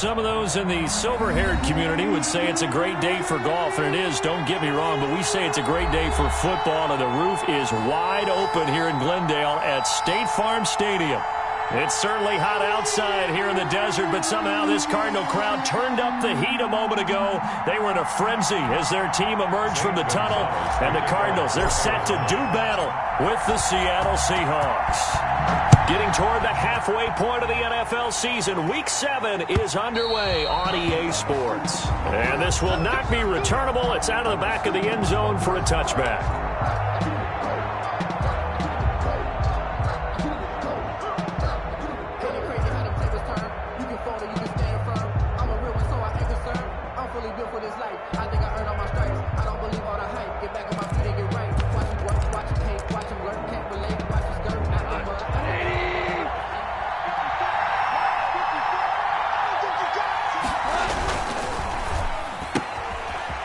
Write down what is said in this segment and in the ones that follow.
Some of those in the silver-haired community would say it's a great day for golf, and it is, don't get me wrong, but we say it's a great day for football, and the roof is wide open here in Glendale at State Farm Stadium. It's certainly hot outside here in the desert, but somehow this Cardinal crowd turned up the heat a moment ago. They were in a frenzy as their team emerged from the tunnel, and the Cardinals, they're set to do battle with the Seattle Seahawks. Getting toward the halfway point of the NFL season, Week 7 is underway on EA Sports. And this will not be returnable. It's out of the back of the end zone for a touchback.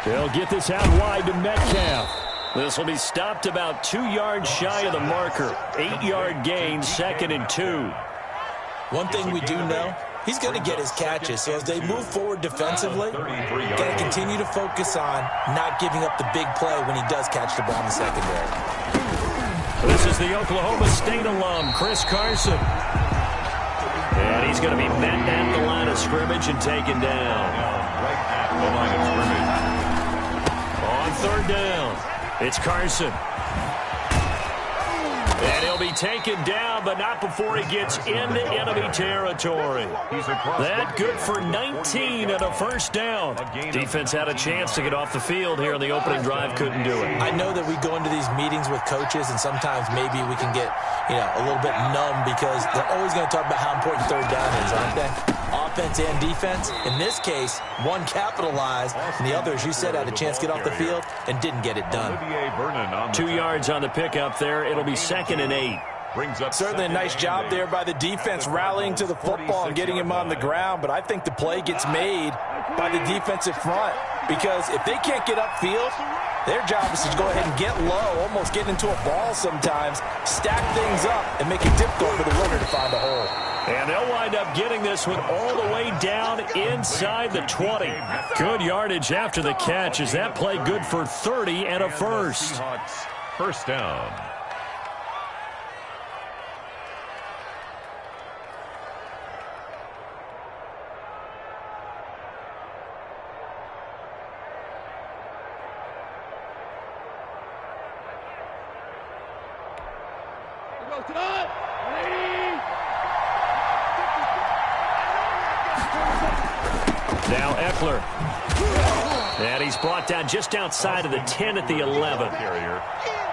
They'll get this out wide to Metcalf. This will be stopped about 2 yards shy of the marker. 8-yard gain, 2nd and 2. One thing we do know, he's going to get his catches. So as they move forward defensively, got to continue to focus on not giving up the big play when he does catch the ball in the secondary. This is the Oklahoma State alum, Chris Carson. And he's going to be met at the line of scrimmage and taken down. Right at the line of scrimmage. On 3rd down, it's Carson. And he'll be taken down, but not before he gets into enemy territory. That good for 19 and a 1st down. Defense had a chance to get off the field here on the opening drive, couldn't do it. I know that we go into these meetings with coaches, and sometimes maybe we can get, a little bit numb because they're always going to talk about how important 3rd down is, aren't they? Offense and defense. In this case, one capitalized, and the other, as you said, had a chance to get off the field and didn't get it done. 2 yards on the pickup there. It'll be 2nd and 8. Certainly a nice job there by the defense rallying to the football and getting him on the ground, but I think the play gets made by the defensive front because if they can't get upfield, their job is to go ahead and get low, almost get into a ball sometimes, stack things up, and make it difficult for the runner to find a hole. And they'll wind up getting this one all the way down inside the 20. Good yardage after the catch. Is that play good for 30 and a 1st? 1st down. Now Eckler. And he's brought down just outside of the 10 at the 11.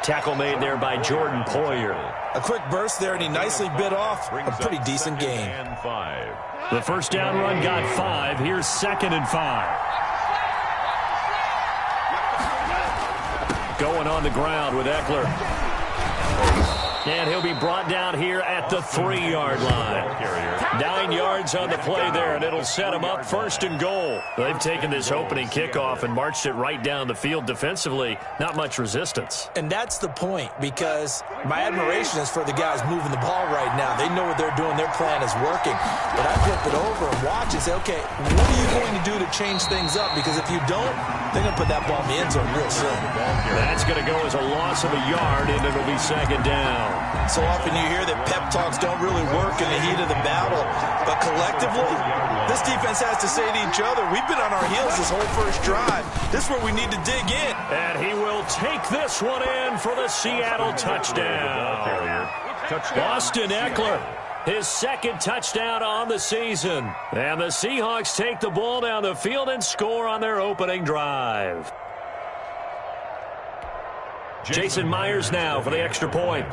Tackle made there by Jordan Poyer. A quick burst there, and he nicely bit off a pretty decent gain. The 1st down run got 5. Here's 2nd and 5. Going on the ground with Eckler. And he'll be brought down here at the 3-yard line. 9 yards on the play there, and it'll set him up 1st and goal. They've taken this opening kickoff and marched it right down the field defensively. Not much resistance. And that's the point, because my admiration is for the guys moving the ball right now. They know what they're doing. Their plan is working. But I flip it over and watch and say, okay, what are you going to do to change things up? Because if you don't, they're going to put that ball in the end zone real soon. That's going to go as a loss of a yard, and it'll be 2nd down. So often you hear that pep talks don't really work in the heat of the battle. But collectively, this defense has to say to each other, we've been on our heels this whole 1st drive. This is where we need to dig in. And he will take this one in for the Seattle touchdown. Austin Eckler, his 2nd touchdown on the season. And the Seahawks take the ball down the field and score on their opening drive. Jason Myers now for the extra point.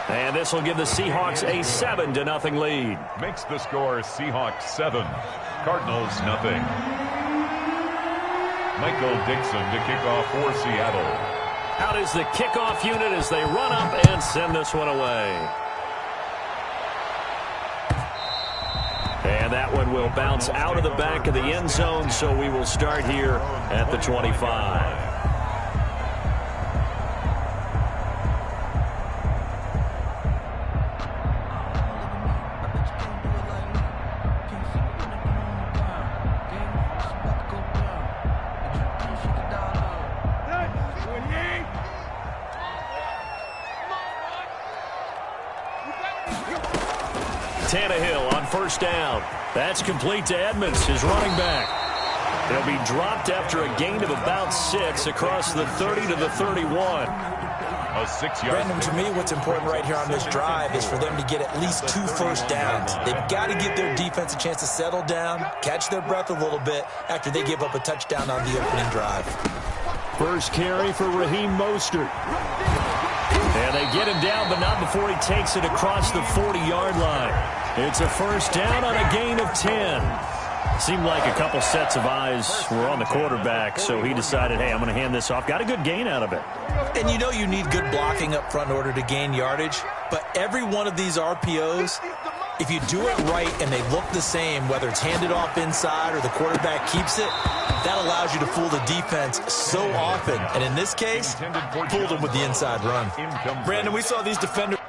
And this will give the Seahawks a 7-0 lead. Makes the score Seahawks 7, Cardinals 0. Michael Dixon to kick off for Seattle. Out is the kickoff unit as they run up and send this one away. And that one will bounce out of the back of the end zone, so we will start here at the 25. Tannehill on first down. That's complete to Edmonds, his running back. He'll be dropped after a gain of about 6 across the 30 to the 31. A 6-yard. Brandon, to me, what's important right here on this drive is for them to get at least 2 first downs. They've got to give their defense a chance to settle down, catch their breath a little bit after they give up a touchdown on the opening drive. First carry for Raheem Mostert. And they get him down, but not before he takes it across the 40-yard line. It's a first down on a gain of 10. Seemed like a couple sets of eyes were on the quarterback, so he decided, hey, I'm going to hand this off. Got a good gain out of it. And you know you need good blocking up front in order to gain yardage, but every one of these RPOs, if you do it right and they look the same, whether it's handed off inside or the quarterback keeps it, that allows you to fool the defense so often. And in this case, fooled them with the inside run. Brandon, we saw these defenders.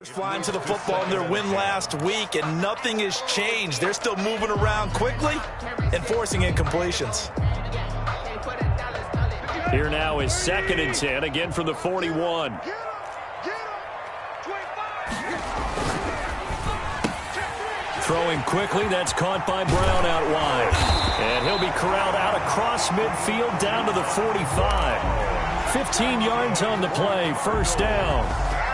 Flying to the football in their win last week, and nothing has changed. They're still moving around quickly and forcing incompletions. Here now is 2nd and 10, again from the 41. Throwing quickly, that's caught by Brown out wide. And he'll be corralled out across midfield down to the 45. 15 yards on the play, first down.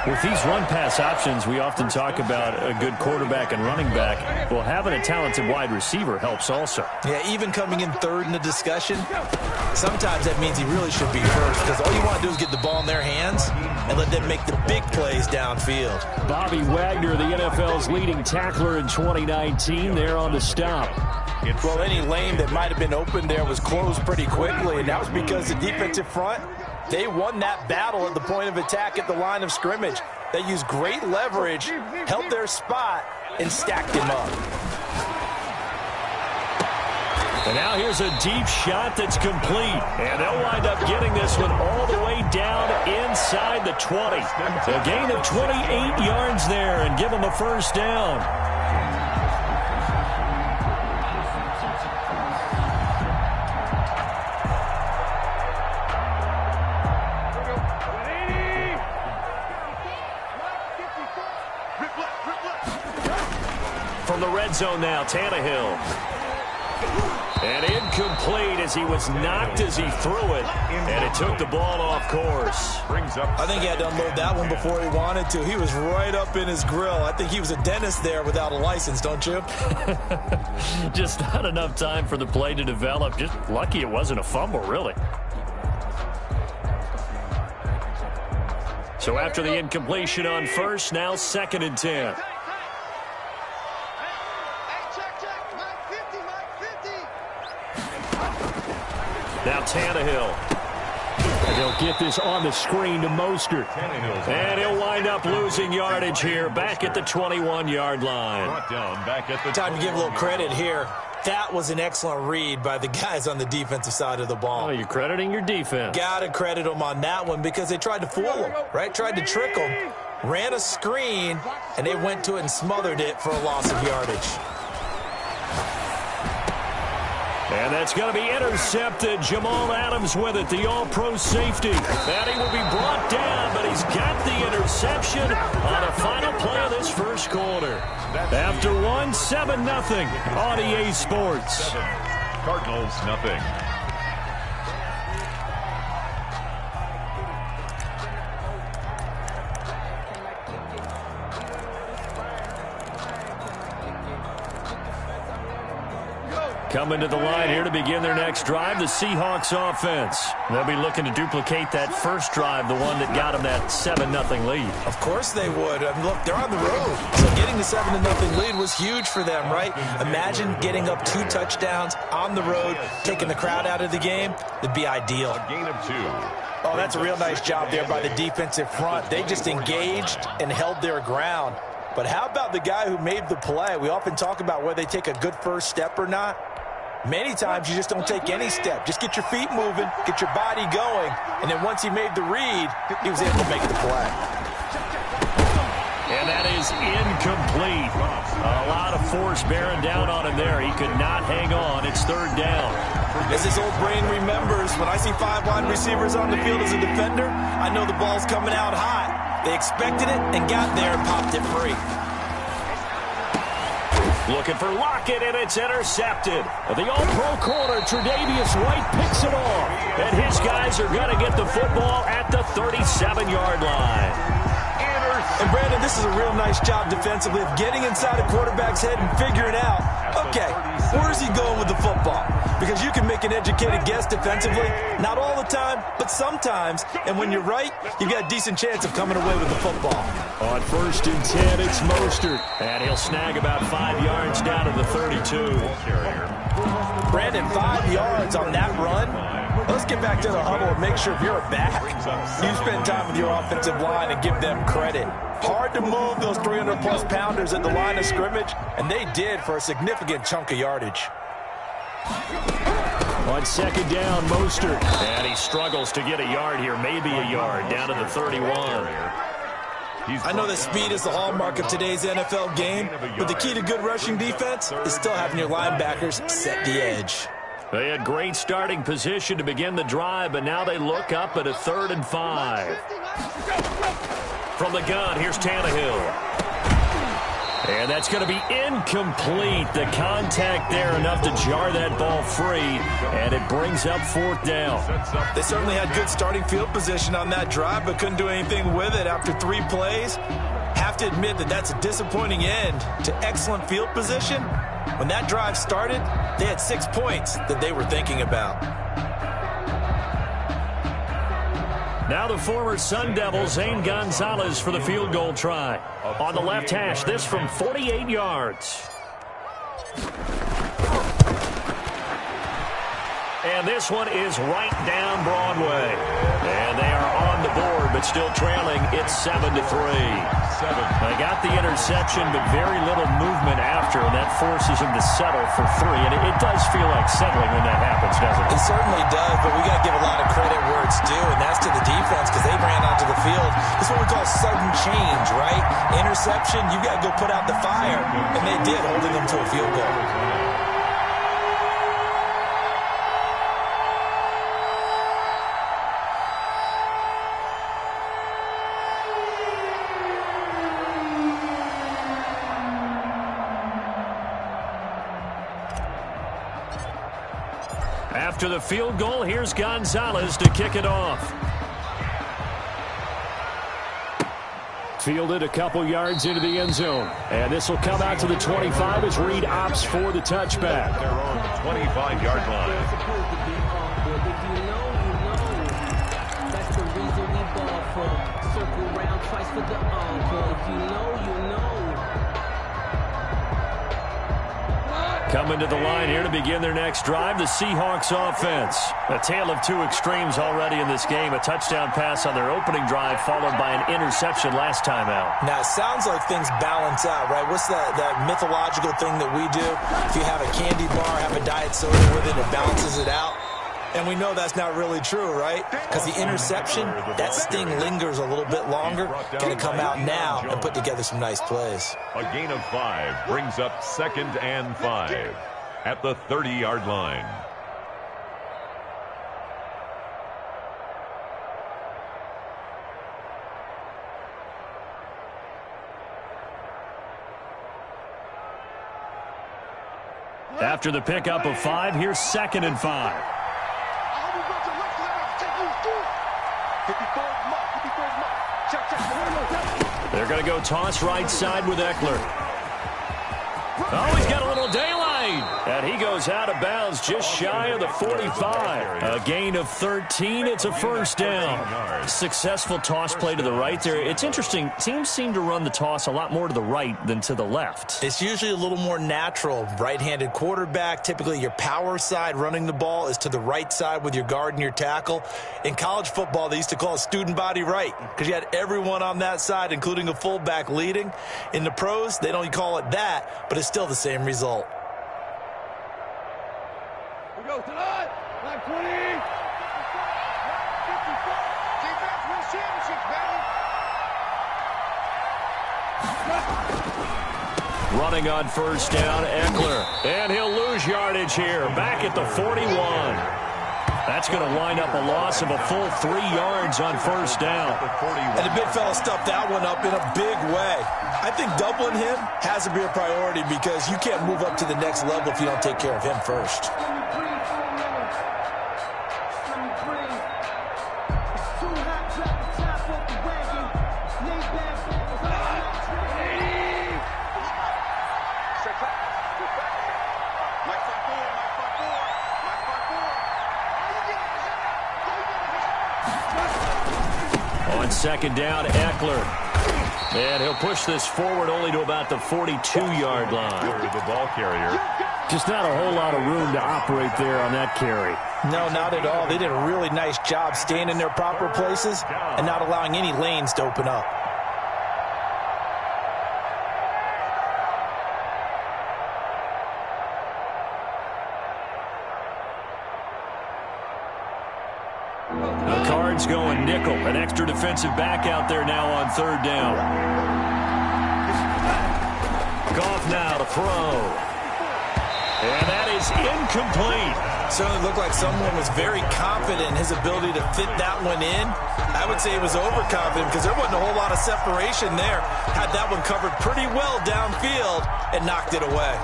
With these run-pass options, we often talk about a good quarterback and running back. Well, having a talented wide receiver helps also. Yeah, even coming in third in the discussion, sometimes that means he really should be first, because all you want to do is get the ball in their hands and let them make the big plays downfield. Bobby Wagner, the NFL's leading tackler in 2019, there on the stop. Well, any lane that might have been open there was closed pretty quickly, and that was because the defensive front, they won that battle at the point of attack at the line of scrimmage. They used great leverage, held their spot, and stacked him up. And now here's a deep shot that's complete. And they'll wind up getting this one all the way down inside the 20. A gain of 28 yards there and give them a first down. From the red zone now, Tannehill. And incomplete as he was knocked as he threw it. And it took the ball off course. I think he had to unload that one before he wanted to. He was right up in his grill. I think he was a dentist there without a license, don't you? Just not enough time for the play to develop. Just lucky it wasn't a fumble, really. So after the incompletion on first, now 2nd and 10. Now Tannehill. And he'll get this on the screen to Mostert. And he'll wind up losing yardage here back at the 21-yard line. Time to give a little credit here. That was an excellent read by the guys on the defensive side of the ball. Oh, you're crediting your defense. Got to credit them on that one because they tried to fool them, right? Tried to trick them, ran a screen, and they went to it and smothered it for a loss of yardage. And that's going to be intercepted. Jamal Adams with it, the all-pro safety. And he will be brought down, but he's got the interception on the final play of this first quarter. After one, 7-0 on EA Sports. Cardinals, nothing. Coming to the line here to begin their next drive, the Seahawks offense. They'll be looking to duplicate that first drive, the one that got them that 7-0 lead. Of course they would. I mean, look, they're on the road. So getting the 7-0 lead was huge for them, right? Imagine getting up 2 touchdowns on the road, taking the crowd out of the game. It'd be ideal. A gain of 2. Oh, that's a real nice job there by the defensive front. They just engaged and held their ground. But how about the guy who made the play? We often talk about whether they take a good first step or not. Many times you just don't take any step. Just get your feet moving, get your body going, and then once he made the read, he was able to make the play. And that is incomplete. A lot of force bearing down on him there. He could not hang on. It's third down. As his old brain remembers, when I see 5 wide receivers on the field as a defender, I know the ball's coming out hot. They expected it and got there and popped it free. Looking for Lockett, and it's intercepted. The all-pro corner, Tre'Davious White, picks it off. And his guys are going to get the football at the 37-yard line. And, Brandon, this is a real nice job defensively of getting inside a quarterback's head and figuring out, okay, where's he going with the football? Because you can make an educated guess defensively, not all the time, but sometimes. And when you're right, you've got a decent chance of coming away with the football. On 1st and 10, it's Mostert. And he'll snag about 5 yards down to the 32. Brandon, 5 yards on that run. Let's get back to the huddle and make sure if you're a back, you spend time with your offensive line and give them credit. Hard to move those 300-plus pounders at the line of scrimmage, and they did for a significant chunk of yardage. On 2nd down, Mostert. And he struggles to get a yard here, maybe a yard, down to the 31. I know that speed is the hallmark of today's NFL game, but the key to good rushing defense is still having your linebackers set the edge. They had great starting position to begin the drive, but now they look up at a 3rd and 5. From the gun, here's Tannehill. And that's going to be incomplete. The contact there enough to jar that ball free, and it brings up 4th down. They certainly had good starting field position on that drive, but couldn't do anything with it after 3 plays. Have to admit that that's a disappointing end to excellent field position. When that drive started, they had 6 points that they were thinking about. Now the former Sun Devil, Zane Gonzalez, for the field goal try. On the left hash, this from 48 yards. And this one is right down Broadway. And they are on the board, but still trailing. It's 7-3. They got the interception, but very little movement after, and that forces him to settle for 3. And it does feel like settling when that happens, doesn't it? It certainly does, but we got to give a lot of credit where it's due, and that's to the defense because they ran onto the field. It's what we call sudden change, right? Interception, you've got to go put out the fire, and they did, holding them to a field goal. After the field goal, here's Gonzalez to kick it off. Fielded a couple yards into the end zone. And this will come out to the 25 as Reed opts for the touchback. Their own 25-yard line. That's the reason we ball for. Circle round twice for the encore. If you know, you know. Coming to the line here to begin their next drive, the Seahawks offense. A tale of 2 extremes already in this game. A touchdown pass on their opening drive followed by an interception last time out. Now, it sounds like things balance out, right? What's that mythological thing that we do? If you have a candy bar, have a diet soda with it, it balances it out. And we know that's not really true, right? Because the interception, that sting lingers a little bit longer. Going to come out now and put together some nice plays. A gain of 5 brings up 2nd and 5 at the 30-yard line. After the pickup of 5, here's 2nd and 5. They're going to go toss right side with Eckler. Oh, he's got a little daylight right. And he goes out of bounds just shy of the 45. A gain of 13. It's a first down. Successful toss play to the right there. It's interesting. Teams seem to run the toss a lot more to the right than to the left. It's usually a little more natural. Right-handed quarterback, typically your power side running the ball is to the right side with your guard and your tackle. In college football, they used to call it student body right because you had everyone on that side, including a fullback leading. In the pros, they don't call it that, but it's still the same result. We go tonight. Line 20. Defense wins championships, baby. Running on first down, Eckler. And he'll lose yardage here. Back at the 41. That's going to wind up a loss of a full 3 yards on first down. And the big fella stuffed that one up in a big way. I think doubling him has to be a priority because you can't move up to the next level if you don't take care of him first. On second down, Eckler. And he'll push this forward only to about the 42-yard line. The ball carrier. Just not a whole lot of room to operate there on that carry. No, not at all. They did a really nice job staying in their proper places and not allowing any lanes to open up. The Cards going nickel. An extra defensive back out there now on third down. Goff now to throw. And that is incomplete. Certainly looked like someone was very confident in his ability to fit that one in. I would say he was overconfident because there wasn't a whole lot of separation there. Had that one covered pretty well downfield and knocked it away.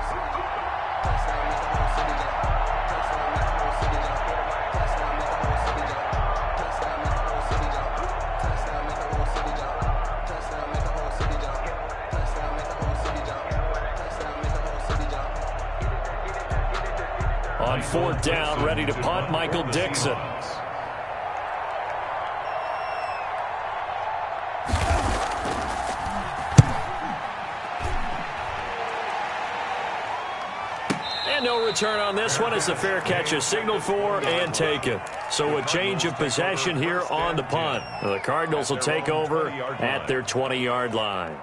On fourth down, ready to punt, Michael Dixon. And no return on this one as the fair catch is signaled for and taken. So a change of possession here on the punt. The Cardinals will take over at their 20-yard line.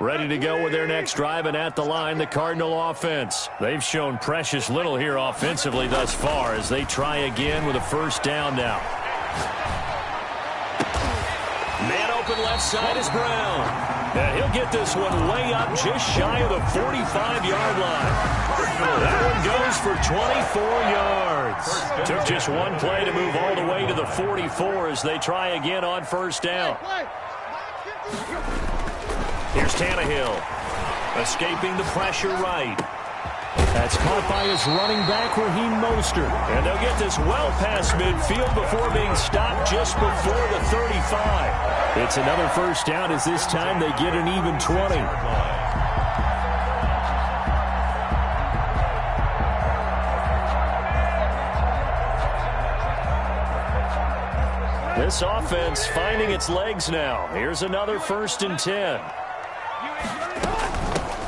Ready to go with their next drive, and at the line, the Cardinal offense. They've shown precious little here offensively thus far as they try again with a first down now. Man open left side is Brown. And he'll get this one way up just shy of the 45-yard line. That one goes for 24 yards. Took just one play to move all the way to the 44 as they try again on first down. Here's Tannehill, escaping the pressure right. That's caught by his running back, Raheem Mostert. And they'll get this well past midfield before being stopped just before the 35. It's another first down as this time they get an even 20. This offense finding its legs now. Here's another 1st and 10.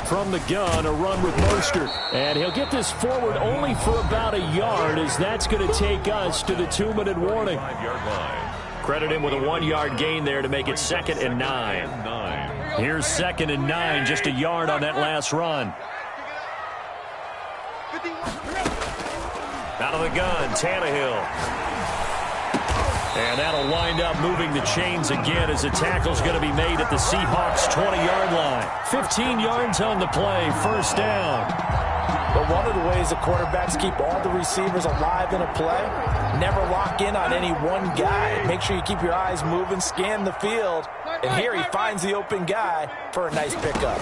From the gun, a run with Mostert. And he'll get this forward only for about a yard as that's going to take us to the 2-minute warning. 5-yard line. Credit him with a 1-yard gain there to make it 2nd and 9. Here's 2nd and 9, just a yard on that last run. Out of the gun, Tannehill. And that'll wind up moving the chains again as the tackle's going to be made at the Seahawks' 20-yard line. 15 yards on the play, first down. But one of the ways the quarterbacks keep all the receivers alive in a play, never lock in on any one guy. Make sure you keep your eyes moving, scan the field. And here he finds the open guy for a nice pickup.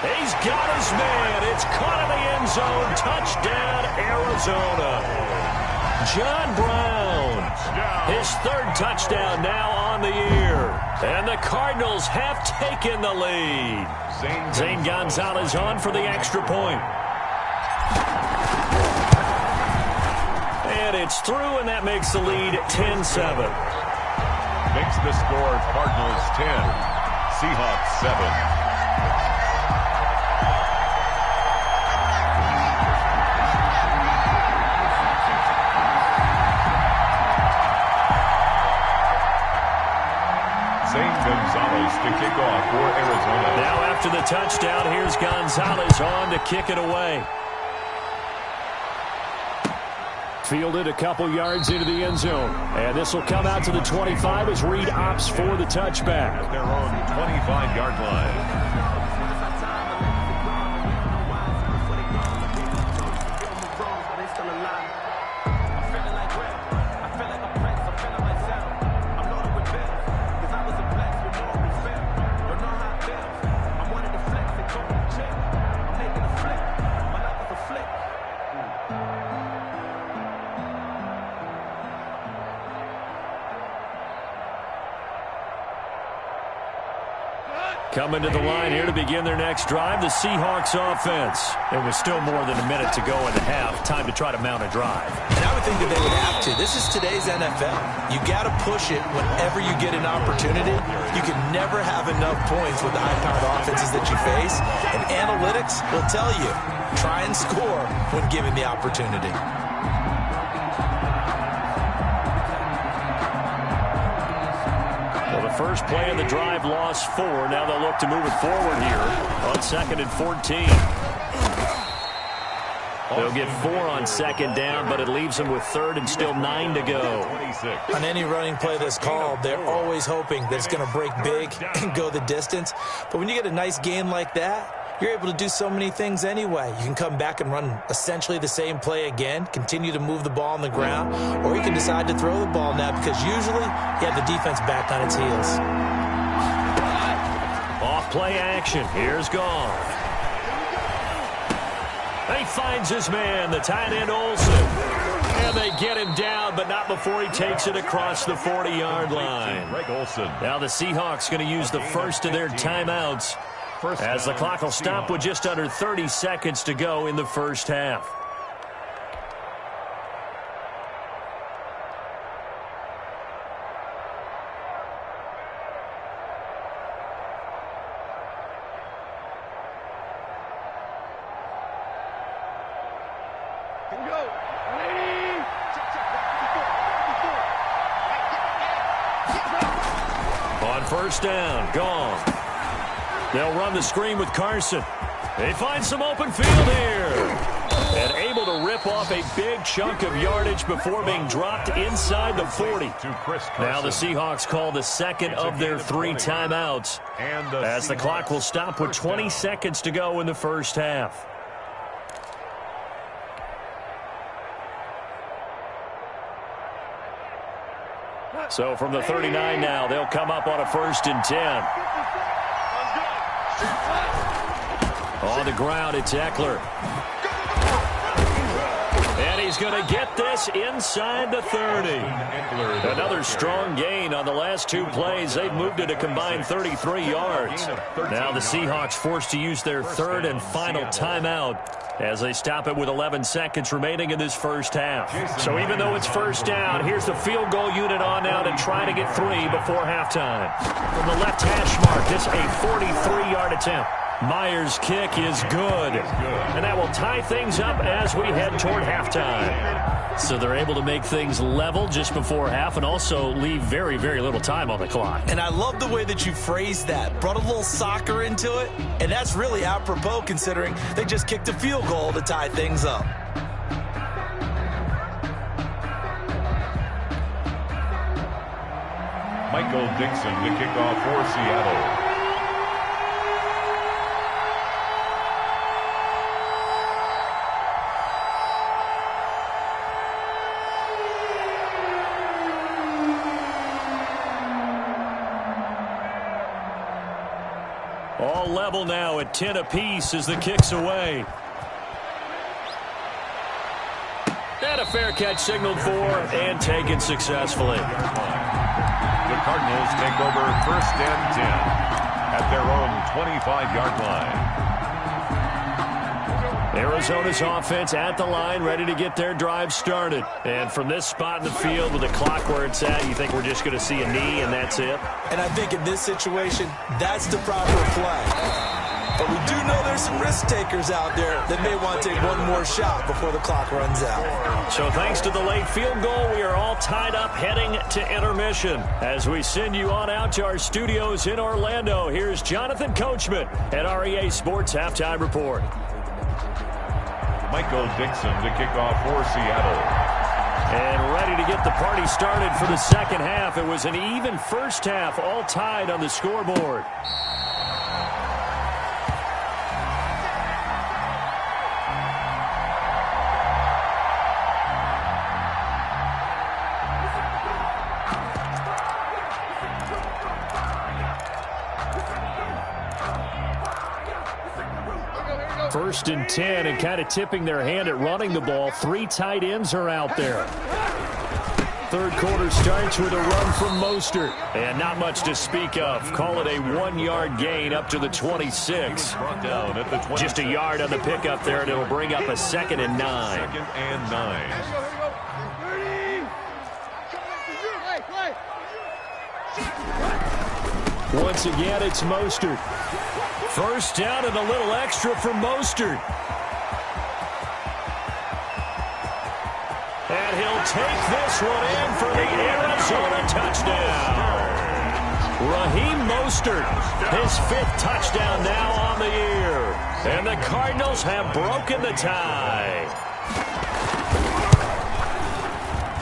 He's got his man. It's caught in the end zone. Touchdown, Arizona. John Brown, his third touchdown now on the year. And the Cardinals have taken the lead. Zane Gonzalez on for the extra point. And it's through, and that makes the lead 10-7. Makes the score Cardinals 10, Seahawks 7. Gonzalez to kick off for Arizona. Now after the touchdown, here's Gonzalez on to kick it away. Fielded a couple yards into the end zone. And this will come out to the 25 as Reed opts for the touchback. At their own 25-yard line. Coming to the line here to begin their next drive, the Seahawks offense. It was still more than a minute to go in the half. Time to try to mount a drive. And I would think that they would have to. This is today's NFL. You got to push it whenever you get an opportunity. You can never have enough points with the high-powered offenses that you face. And analytics will tell you, try and score when given the opportunity. First play of the drive, lost 4. Now they'll look to move it forward here on 2nd and 14. They'll get 4 on 2nd down, but it leaves them with 3rd and still 9 to go. On any running play that's called, they're always hoping that it's going to break big and go the distance. But when you get a nice game like that, you're able to do so many things anyway. You can come back and run essentially the same play again, continue to move the ball on the ground, or you can decide to throw the ball now because usually you have the defense back on its heels. Off play action. Here's Goff. He finds his man, the tight end Olsen. And they get him down, but not before he takes it across the 40-yard line. Now the Seahawks going to use the first of their timeouts as the clock will stop with just under 30 seconds to go in the first half. On first down, gone. They'll run the screen with Carson. They find some open field here. And able to rip off a big chunk of yardage before being dropped inside the 40. Now the Seahawks call the second of their 3 timeouts as the clock will stop with 20 seconds to go in the first half. So from the 39 now, they'll come up on a 1st and 10. On the ground, it's Eckler. And he's going to get this inside the 30. Another strong gain on the last 2 plays. They've moved it a combined 33 yards. Now the Seahawks forced to use their 3rd and final timeout as they stop it with 11 seconds remaining in this first half. So even though it's first down, here's the field goal unit on now to try to get 3 before halftime. From the left hash mark, this a 43-yard attempt. Myers' kick is good. And that will tie things up as we head toward halftime. So they're able to make things level just before half and also leave very, very little time on the clock. And I love the way that you phrased that. Brought a little soccer into it. And that's really apropos considering they just kicked a field goal to tie things up. Michael Dixon to kick off for Seattle. All level now at 10 apiece as the kick's away. And a fair catch signaled for and taken successfully. The Cardinals take over 1st and 10 at their own 25-yard line. Arizona's offense at the line, ready to get their drive started. And from this spot in the field with the clock where it's at, you think we're just going to see a knee and that's it? And I think in this situation, that's the proper play. But we do know there's some risk takers out there that may want to take one more shot before the clock runs out. So thanks to the late field goal, we are all tied up heading to intermission. As we send you on out to our studios in Orlando, here's Jonathan Coachman at REA Sports Halftime Report. Michael Dixon to kick off for Seattle. And ready to get the party started for the second half. It was an even first half, all tied on the scoreboard. First and 10, and kind of tipping their hand at running the ball. 3 tight ends are out there. Third quarter starts with a run from Mostert. And not much to speak of. Call it a 1-yard gain up to the 26. Down at the 26. Just a yard on the pickup there, and it'll bring up a 2nd and 9. 2nd and 9. Once again, it's Mostert. First down and a little extra for Mostert. And he'll take this one in for the Arizona touchdown. Raheem Mostert, his 5th touchdown now on the year. And the Cardinals have broken the tie.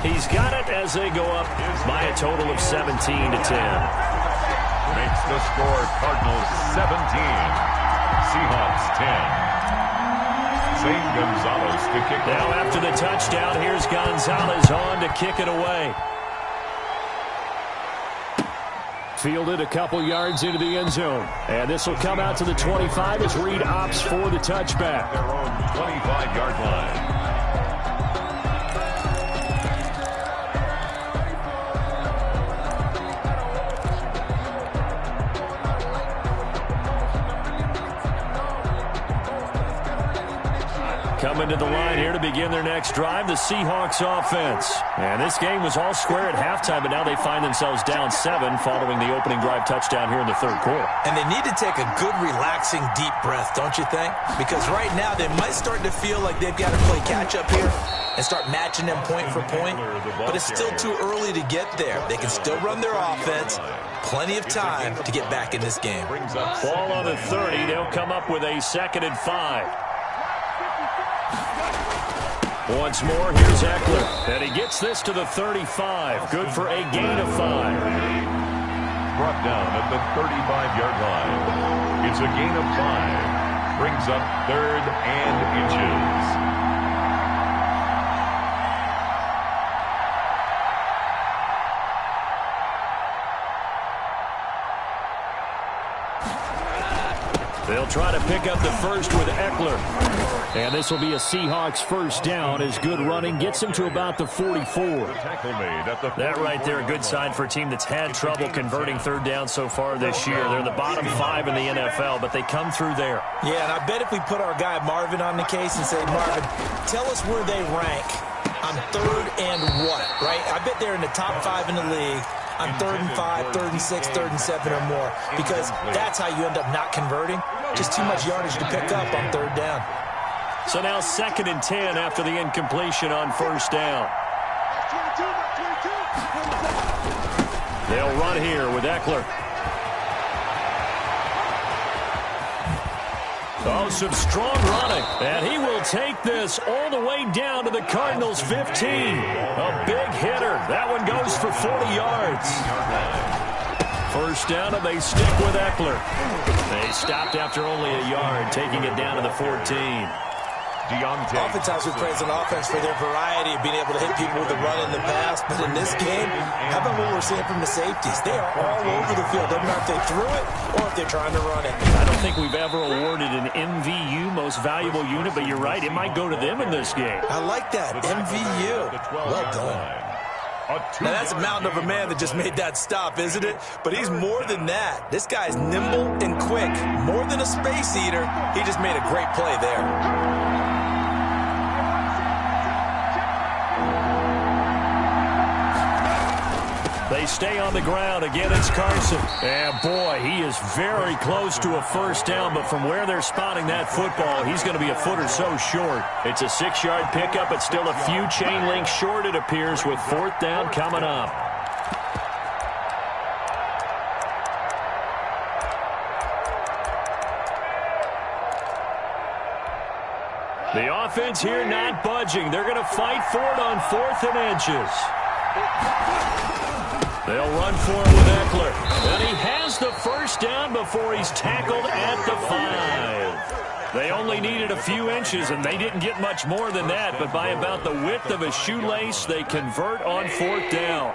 He's got it as they go up by a total of 17-10. Makes the score Cardinals 17, Seahawks 10. Zane Gonzalez to kick now off. After the touchdown, here's Gonzalez on to kick it away. Fielded a couple yards into the end zone. And this will come out to the 25 as Reed opts for the touchback. Their own 25-yard line. Coming to the line here to begin their next drive, the Seahawks offense. And this game was all square at halftime, but now they find themselves down 7 following the opening drive touchdown here in the third quarter. And they need to take a good, relaxing, deep breath, don't you think? Because right now they might start to feel like they've got to play catch-up here and start matching them point for point. But it's still too early to get there. They can still run their offense. Plenty of time to get back in this game. Ball on the 30. They'll come up with a 2nd and 5. Once more, here's Eckler. And he gets this to the 35. Good for a gain of 5. Brought down at the 35-yard line. It's a gain of 5. Brings up 3rd and inches. They'll try to pick up the first with Eckler. And this will be a Seahawks first down as good running gets him to about the 44. That right there, a good sign for a team that's had trouble converting third down so far this year. They're in the bottom 5 in the NFL, but they come through there. Yeah, and I bet if we put our guy Marvin on the case and say, Marvin, tell us where they rank on 3rd and what, right? I bet they're in the top 5 in the league on 3rd and 5, 3rd and 6, 3rd and 7 or more, because that's how you end up not converting. Just too much yardage to pick up on 3rd down. So now 2nd and 10 after the incompletion on first down. They'll run here with Eckler. Oh, some strong running. And he will take this all the way down to the Cardinals' 15. A big hitter. That one goes for 40 yards. First down, and they stick with Eckler. They stopped after only a yard, taking it down to the 14. Oftentimes we praise an offense for their variety of being able to hit people with the run in the pass. But in this game, how about what we're seeing from the safeties? They are all over the field. Doesn't matter if they threw it or if they're trying to run it. I don't think we've ever awarded an MVU, most valuable unit, but you're right. It might go to them in this game. I like that. MVU. Well done. Now, that's a mountain of a man that just made that stop, isn't it? But he's more than that. This guy's nimble and quick. More than a space eater. He just made a great play there. They stay on the ground. Again, it's Carson. And, boy, he is very close to a first down, but from where they're spotting that football, he's going to be a foot or so short. It's a 6-yard pickup, but still a few chain links short, it appears, with fourth down coming up. The offense here not budging. They're going to fight for it on 4th and inches. They'll run for it with Eckler. And he has the first down before he's tackled at the 5. They only needed a few inches, and they didn't get much more than that. But by about the width of a shoelace, they convert on 4th down.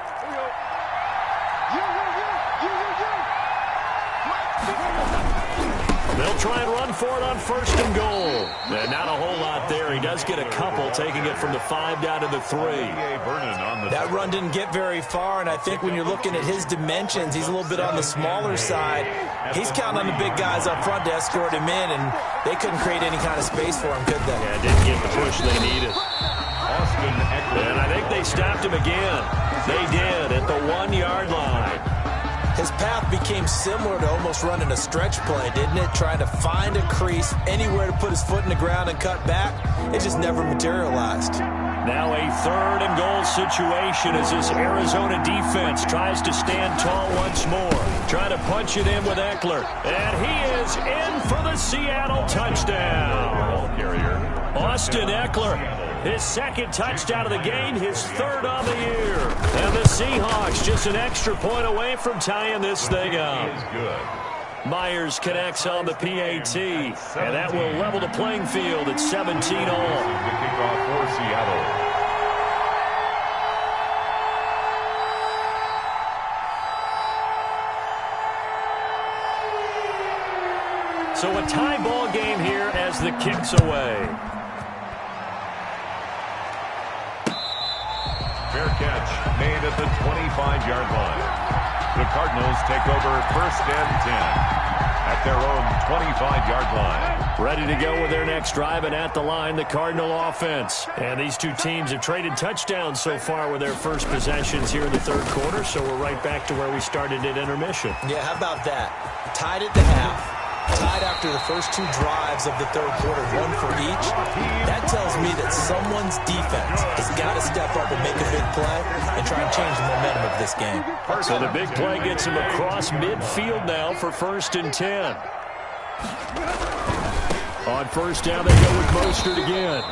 They'll try and run for it on 1st and goal. And not a whole lot there. He does get a couple, taking it from the 5 down to the 3. That run didn't get very far, and I think when you're looking at his dimensions, he's a little bit on the smaller side. He's counting on the big guys up front to escort him in, and they couldn't create any kind of space for him, could they? Yeah, didn't get the push they needed. And I think they stopped him again. They did at the 1-yard line. His path became similar to almost running a stretch play, didn't it? Trying to find a crease, anywhere to put his foot in the ground and cut back. It just never materialized. Now a 3rd and goal situation as this Arizona defense tries to stand tall once more. Trying to punch it in with Eckler. And he is in for the Seattle touchdown. Austin Eckler, his 2nd touchdown of the game, his 3rd on the year. And the Seahawks just an extra point away from tying this thing up. Myers connects on the PAT, and that will level the playing field at 17-all. The kickoff for Seattle. So a tie ball game here as the kick's away. Fair catch made at the 25-yard line. The Cardinals take over 1st and 10 at their own 25-yard line. Ready to go with their next drive, and at the line, the Cardinal offense. And these two teams have traded touchdowns so far with their first possessions here in the 3rd quarter, so we're right back to where we started at intermission. Yeah, how about that? Tied at the half. Tied after the first 2 drives of the 3rd quarter, 1 for each. That tells me that someone's defense has got to step up and make a big play and try and change the momentum of this game. So the big play gets him across midfield now for 1st and 10. On 1st down, they go with Mostert again.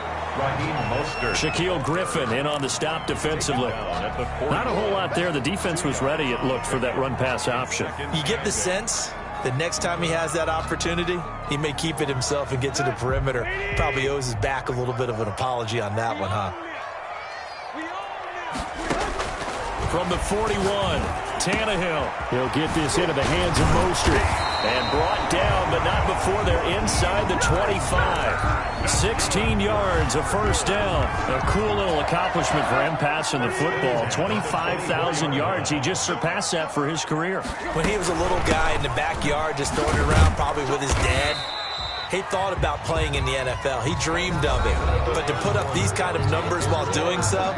Shaquille Griffin in on the stop defensively. Not a whole lot there. The defense was ready, it looked, for that run-pass option. You get the sense that next time he has that opportunity, he may keep it himself and get to the perimeter. Probably owes his back a little bit of an apology on that one, huh? From the 41, Tannehill. He'll get this into the hands of Mostert. And brought down, but not before they're inside the 25. 16 yards, a 1st down. A cool little accomplishment for him passing the football. 25,000 yards. He just surpassed that for his career. When he was a little guy in the backyard just throwing it around, probably with his dad, he thought about playing in the NFL. He dreamed of it. But to put up these kind of numbers while doing so,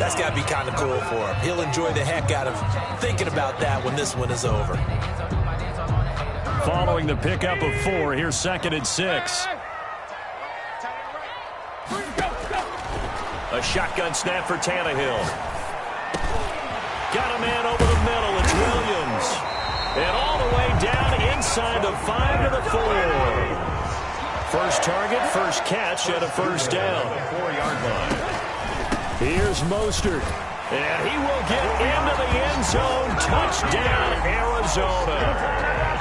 that's got to be kind of cool for him. He'll enjoy the heck out of thinking about that when this one is over. Following the pickup of 4, here's 2nd and 6. A shotgun snap for Tannehill. Got a man over the middle. It's Williams. And all the way down inside the 5 to the 4. First target, first catch, and a 1st down. 4-yard line. Here's Mostert. And he will get into the end zone. Touchdown, Arizona.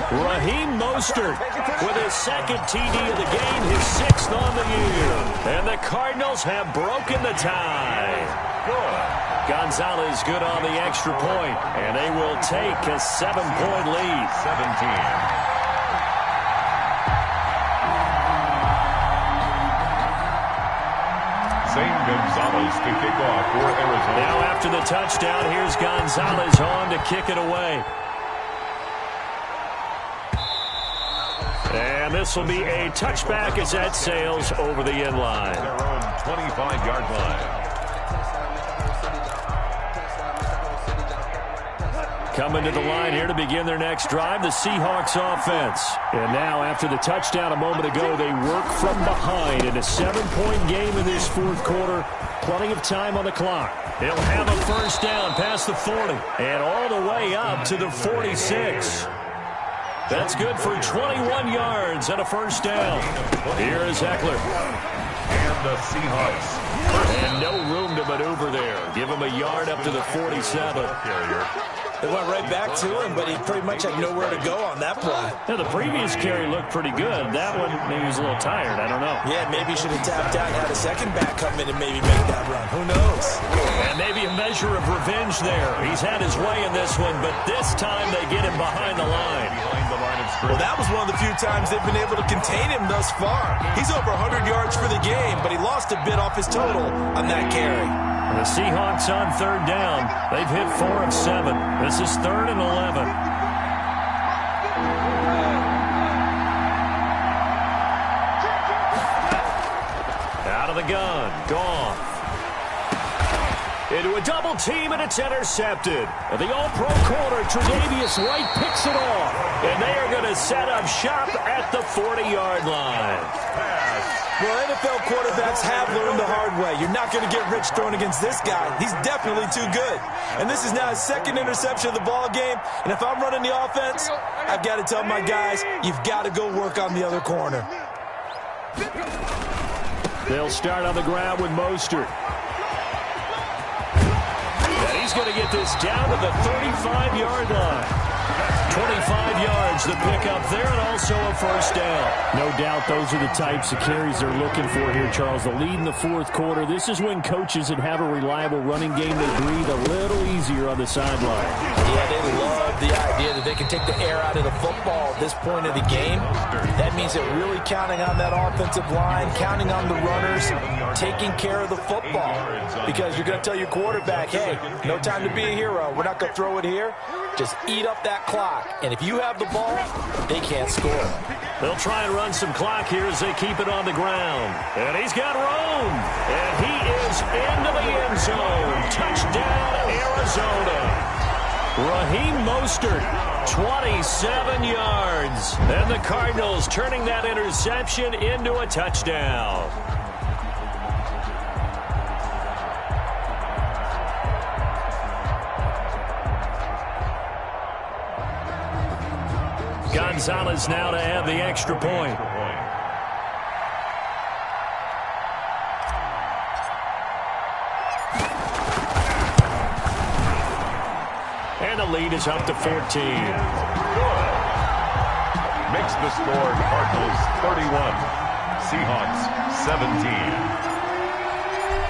Raheem Mostert with his second TD of the game, his 6th on the year. And the Cardinals have broken the tie. Gonzalez good on the extra point, and they will take a 7-point lead. 17. Gonzalez to kick off for Arizona. Now after the touchdown, here's Gonzalez on to kick it away. And this will be a touchback as that sails over the end line. Their own 25-yard line. Coming to the line here to begin their next drive, the Seahawks offense. And now after the touchdown a moment ago, they work from behind in a 7-point game in this fourth quarter. Plenty of time on the clock. They'll have a first down past the 40 and all the way up to the 46. That's good for 21 yards and a first down. Here is Eckler. And the Seahawks. And no room to maneuver there. Give him a yard up to the 47. They went right back to him, but he pretty much had nowhere to go on that play. Yeah, the previous carry looked pretty good. That one, maybe he was a little tired. I don't know. Yeah, maybe he should have tapped out and had a second back come in and maybe make that run. Who knows? And maybe a measure of revenge there. He's had his way in this one, but this time they get him behind the line. Behind the line of scrimmage. Well, that was one of the few times they've been able to contain him thus far. He's over 100 yards for the game, but he lost a bit off his total on that carry. The Seahawks on third down. They've hit 4 of 7. This is 3rd and 11. Out of the gun. Goff. Into a double team, and it's intercepted. And the all-pro corner, Tre'Davious White, picks it off. And they are going to set up shop at the 40-yard line. Well, NFL quarterbacks have learned the hard way. You're not going to get rich throwing against this guy. He's definitely too good. And this is now his second interception of the ball game. And if I'm running the offense, I've got to tell my guys, you've got to go work on the other corner. They'll start on the ground with Mostert. And he's going to get this down to the 35-yard line. 25 yards, the pickup there, and also a first down. No doubt those are the types of carries they're looking for here, Charles. The lead in the fourth quarter. This is when coaches that have a reliable running game, they breathe a little easier on the sideline. Yeah, they love the idea that they can take the air out of the football at this point of the game. That means they're really counting on that offensive line, counting on the runners, taking care of the football. Because you're going to tell your quarterback, hey, no time to be a hero. We're not going to throw it here. Just eat up that clock. And if you have the ball, they can't score. They'll try and run some clock here as they keep it on the ground. And he's got room. And he is into the end zone. Touchdown, Arizona. Raheem Mostert, 27 yards. And the Cardinals turning that interception into a touchdown. Gonzalez now to add the extra point. And the lead is up to 14. Makes the score Cardinals 31, Seahawks 17.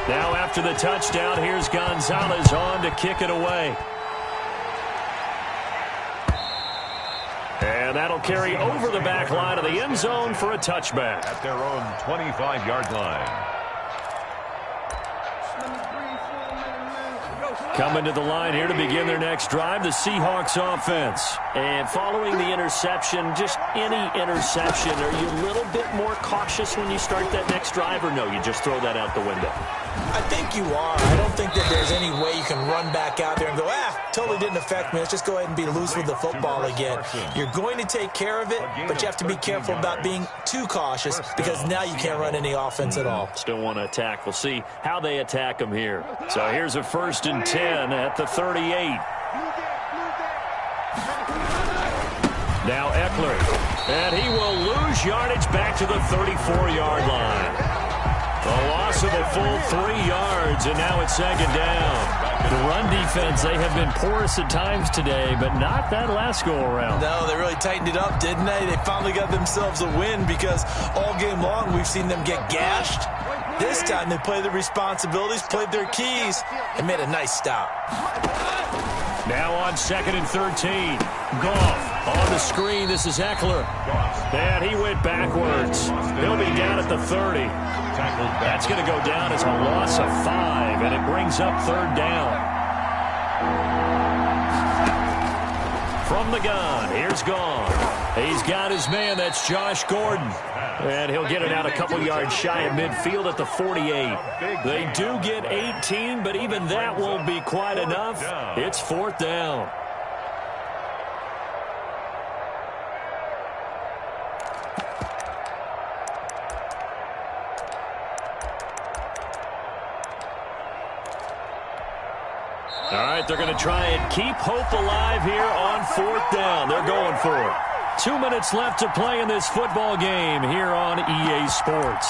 Now after the touchdown, here's Gonzalez on to kick it away. And that'll carry over the back line of the end zone for a touchback. At their own 25-yard line. Coming to the line here to begin their next drive, the Seahawks offense. And following the interception, just any interception, are you a little bit more cautious when you start that next drive, or no, you just throw that out the window? I think you are. I don't think that there's any way you can run back out there and go, totally didn't affect me. Let's just go ahead and be loose with the football again. You're going to take care of it, but you have to be careful about being too cautious because now you can't run any offense at all. Still want to attack. We'll see how they attack them here. So here's a 1st and 10 at the 38. Now Eckler. And he will lose yardage back to the 34-yard line. A loss of a full 3 yards, and now it's 2nd down. The run defense, they have been porous at times today, but not that last go-around. No, they really tightened it up, didn't they? They finally got themselves a win because all game long we've seen them get gashed. This time they played their responsibilities, played their keys, and made a nice stop. Now on 2nd and 13. Goff on the screen. This is Eckler. And he went backwards. He'll be down at the 30. That's going to go down as a loss of 5, and it brings up 3rd down. From the gun, here's Goff. He's got his man. That's Josh Gordon. And he'll get it out a couple yards shy of midfield at the 48. They do get 18, but even that won't be quite enough. It's 4th down. All right, they're going to try and keep hope alive here on 4th down. They're going for it. 2 minutes left to play in this football game here on EA Sports.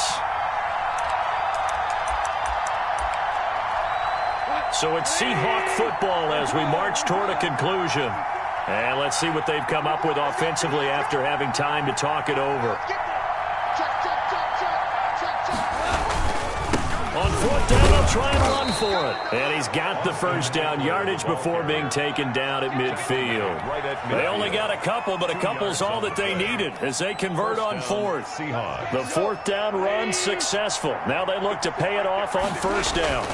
So it's Seahawk football as we march toward a conclusion. And let's see what they've come up with offensively after having time to talk it over. On 4th down, they'll try and run for it. And he's got the 1st down yardage before being taken down at midfield. They only got a couple, but a couple's all that they needed as they convert on 4th. The 4th down run successful. Now they look to pay it off on 1st down.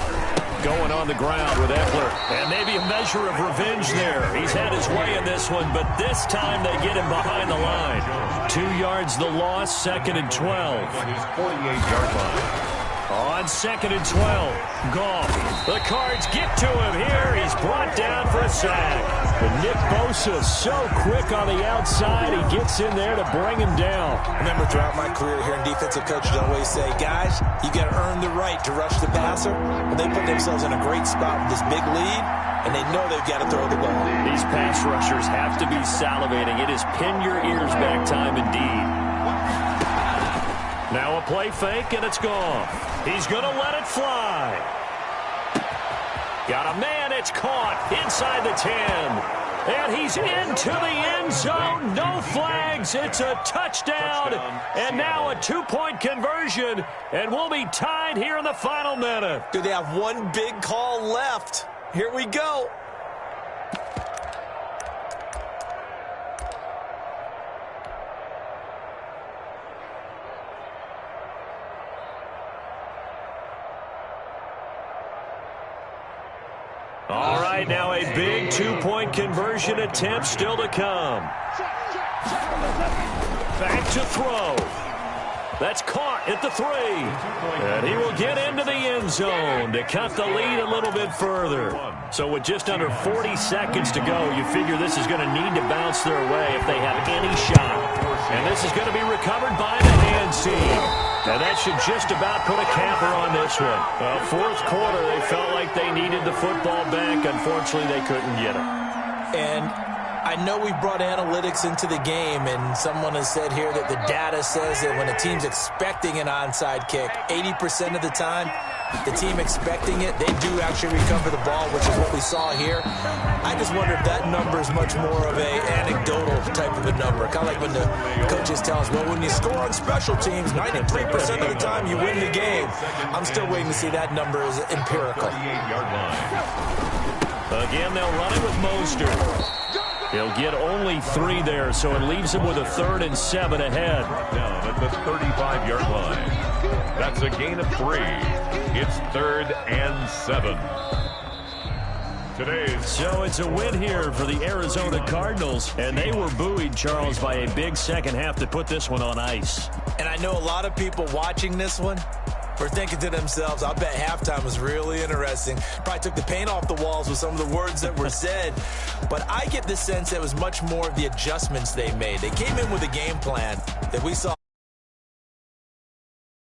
Going on the ground with Eckler. And maybe a measure of revenge there. He's had his way in this one, but this time they get him behind the line. 2 yards the loss, 2nd and 12. His 48-yard line. On 2nd and 12, Goff. The Cards get to him here. He's brought down for a sack. But Nick Bosa so quick on the outside. He gets in there to bring him down. Remember, throughout my career here in defensive coaches always say, guys, you got to earn the right to rush the passer. Well, they put themselves in a great spot with this big lead, and they know they've got to throw the ball. These pass rushers have to be salivating. It is pin your ears back time indeed. Now a play fake, and it's gone. He's going to let it fly. Got a man. It's caught inside the 10. And he's into the end zone. No flags. It's a touchdown. And now a 2-point conversion. And we'll be tied here in the final minute. Do they have one big call left? Here we go. All right, now a big 2-point conversion attempt still to come. Back to throw. That's caught at the 3. And he will get into the end zone to cut the lead a little bit further. So with just under 40 seconds to go, you figure this is going to need to bounce their way if they have any shot. And this is going to be recovered by the hands team. And that should just about put a capper on this one. 4th quarter, they felt like they needed the football back. Unfortunately, they couldn't get it. And I know we brought analytics into the game, and someone has said here that the data says that when a team's expecting an onside kick, 80% of the time, the team expecting it, they do actually recover the ball, which is what we saw here. I just wonder if that number is much more of a anecdotal type of a number. Kind of like when the coaches tell us, well, when you score on special teams, 93% of the time you win the game. I'm still waiting to see that number is empirical. Again, they'll run it with Mostert. He'll get only 3 there, so it leaves him with a 3rd and 7 ahead. Down at the 35-yard line. That's a gain of 3. It's 3rd and 7. So it's a win here for the Arizona Cardinals, and they were buoyed, Charles, by a big second half to put this one on ice. And I know a lot of people watching this one were thinking to themselves, I bet halftime was really interesting. Probably took the paint off the walls with some of the words that were said. But I get the sense that it was much more of the adjustments they made. They came in with a game plan that we saw.